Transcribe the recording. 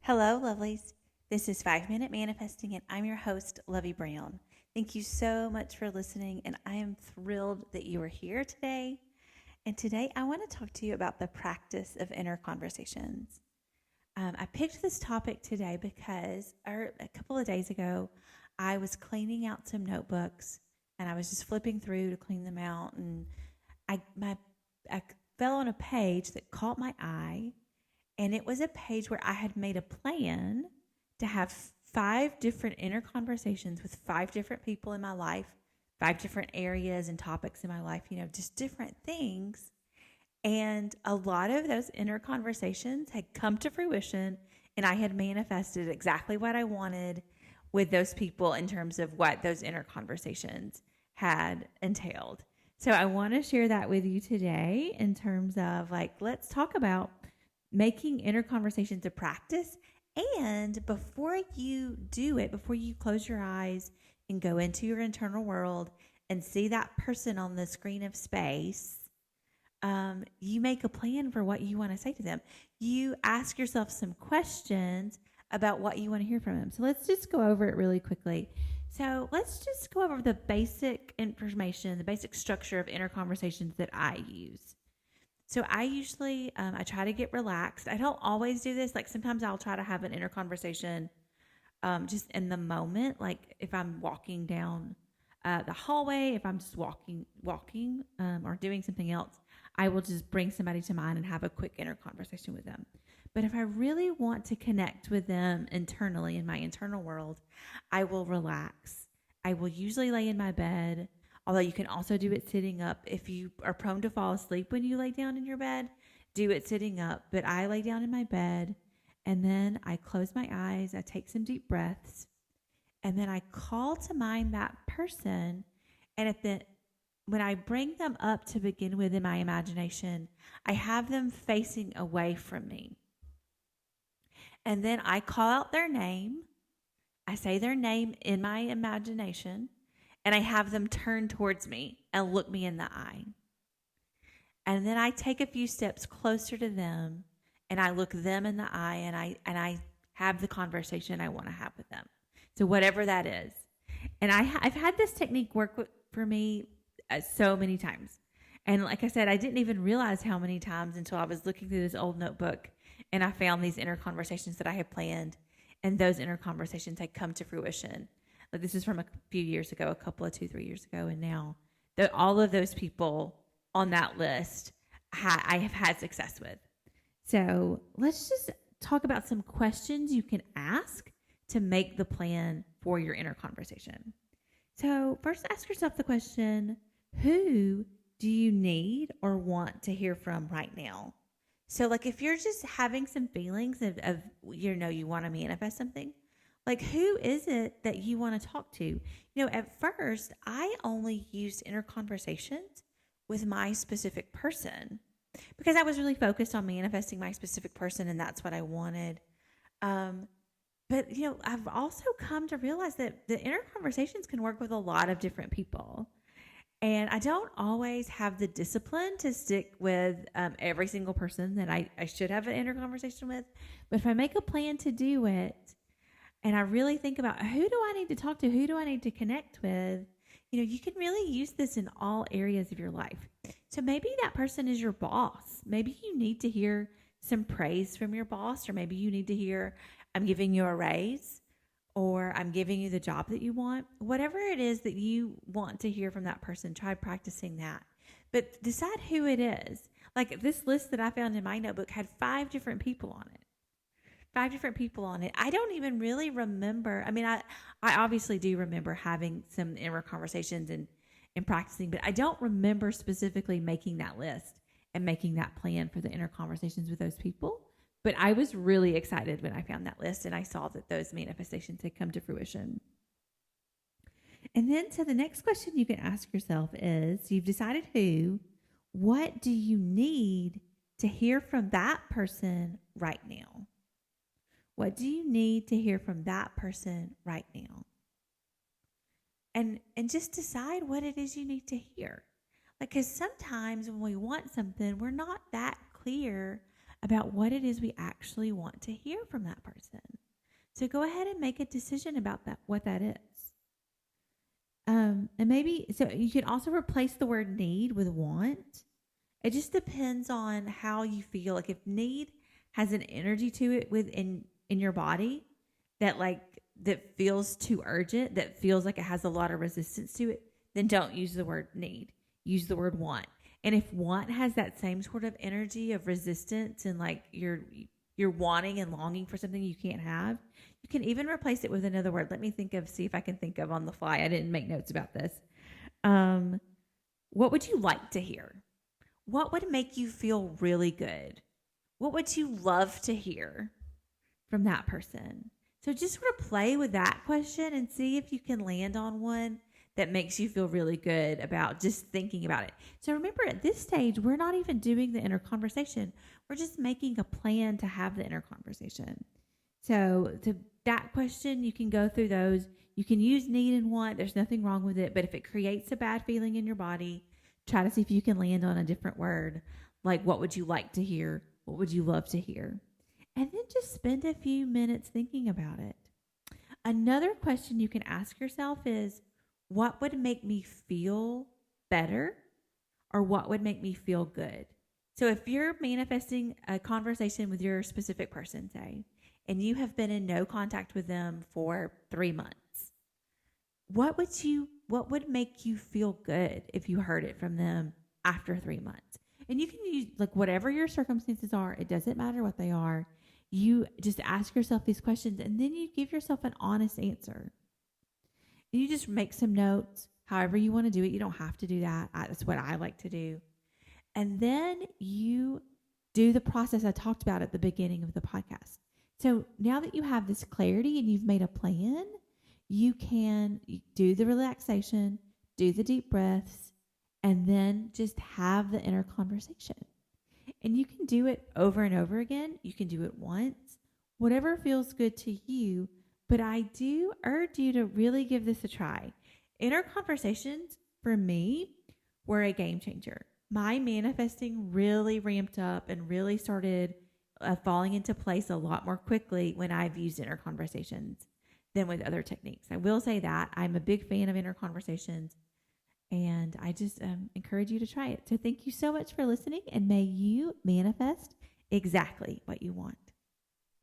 Hello, lovelies. This is 5 Minute Manifesting, and I'm your host, Lovey Brown. Thank you so much for listening, and I am thrilled that you are here today. And today, I want to talk to you about the practice of inner conversations. I picked this topic today because a couple of days ago, I was cleaning out some notebooks, and I was just flipping through to clean them out, and I fell on a page that caught my eye. And it was a page where I had made a plan to have 5 different inner conversations with 5 different people in my life, 5 different areas and topics in my life, just different things. And a lot of those inner conversations had come to fruition, and I had manifested exactly what I wanted with those people in terms of what those inner conversations had entailed. So I want to share that with you today in terms of let's talk about making inner conversations a practice. And before you do it, before you close your eyes and go into your internal world and see that person on the screen of space, you make a plan for what you want to say to them. You ask yourself some questions about what you want to hear from them. So let's just go over it really quickly. So let's just go over the basic information, the basic structure of inner conversations that I use. So I usually, I try to get relaxed. I don't always do this. Sometimes I'll try to have an inner conversation just in the moment. Like if I'm walking down the hallway, if I'm just walking or doing something else, I will just bring somebody to mind and have a quick inner conversation with them. But if I really want to connect with them internally in my internal world, I will relax. I will usually lay in my bed. Although you can also do it sitting up. If you are prone to fall asleep when you lay down in your bed, do it sitting up. But I lay down in my bed, and then I close my eyes. I take some deep breaths, and then I call to mind that person. And when I bring them up to begin with in my imagination, I have them facing away from me. And then I call out their name. I say their name in my imagination. And I have them turn towards me and look me in the eye. And then I take a few steps closer to them, and I look them in the eye, and I have the conversation I want to have with them. So whatever that is. And I've had this technique work for me so many times. And like I said, I didn't even realize how many times until I was looking through this old notebook, and I found these inner conversations that I had planned, and those inner conversations had come to fruition. This is from a few years ago, a couple of 2-3 years ago. And now all of those people on that list I have had success with. So let's just talk about some questions you can ask to make the plan for your inner conversation. So first, ask yourself the question, who do you need or want to hear from right now? So if you're just having some feelings of you want to manifest something, who is it that you want to talk to? At first, I only used inner conversations with my specific person because I was really focused on manifesting my specific person, and that's what I wanted. But I've also come to realize that the inner conversations can work with a lot of different people. And I don't always have the discipline to stick with every single person that I should have an inner conversation with. But if I make a plan to do it, and I really think about who do I need to talk to? Who do I need to connect with? You can really use this in all areas of your life. So maybe that person is your boss. Maybe you need to hear some praise from your boss, or maybe you need to hear, I'm giving you a raise, or I'm giving you the job that you want. Whatever it is that you want to hear from that person, try practicing that. But decide who it is. This list that I found in my notebook had 5 different people on it. 5 different people on it. I don't even really remember. I mean, I obviously do remember having some inner conversations and practicing, but I don't remember specifically making that list and making that plan for the inner conversations with those people. But I was really excited when I found that list and I saw that those manifestations had come to fruition. And then, so the next question you can ask yourself is, you've decided who, what do you need to hear from that person right now? What do you need to hear from that person right now? And just decide what it is you need to hear. Because sometimes when we want something, we're not that clear about what it is we actually want to hear from that person. So go ahead and make a decision about that, what that is. And maybe, so you can also replace the word need with want. It just depends on how you feel. Like if need has an energy to it within in your body that feels too urgent, that feels like it has a lot of resistance to it, then don't use the word need. Use the word want. And if want has that same sort of energy of resistance and like you're wanting and longing for something you can't have, you can even replace it with another word. Let me see if I can think of on the fly. I didn't make notes about this. What would you like to hear? What would make you feel really good? What would you love to hear from that person? So just sort of play with that question and see if you can land on one that makes you feel really good about just thinking about it. So remember, at this stage, we're not even doing the inner conversation. We're just making a plan to have the inner conversation. So to that question, you can go through those. You can use need and want. There's nothing wrong with it. But if it creates a bad feeling in your body, try to see if you can land on a different word. Like, what would you like to hear? What would you love to hear? And then just spend a few minutes thinking about it. Another question you can ask yourself is, what would make me feel better, or what would make me feel good? So if you're manifesting a conversation with your specific person, say, and you have been in no contact with them for 3 months, what would make you feel good if you heard it from them after 3 months? And you can use like whatever your circumstances are. It doesn't matter what they are. You just ask yourself these questions, and then you give yourself an honest answer. And you just make some notes, however you want to do it. You don't have to do that. That's what I like to do. And then you do the process I talked about at the beginning of the podcast. So now that you have this clarity and you've made a plan, you can do the relaxation, do the deep breaths, and then just have the inner conversation. And you can do it over and over again. You can do it once, whatever feels good to you. But I do urge you to really give this a try. Inner conversations, for me, were a game changer. My manifesting really ramped up and really started falling into place a lot more quickly when I've used inner conversations than with other techniques. I will say that. I'm a big fan of inner conversations, and I just encourage you to try it. So thank you so much for listening, and may you manifest exactly what you want.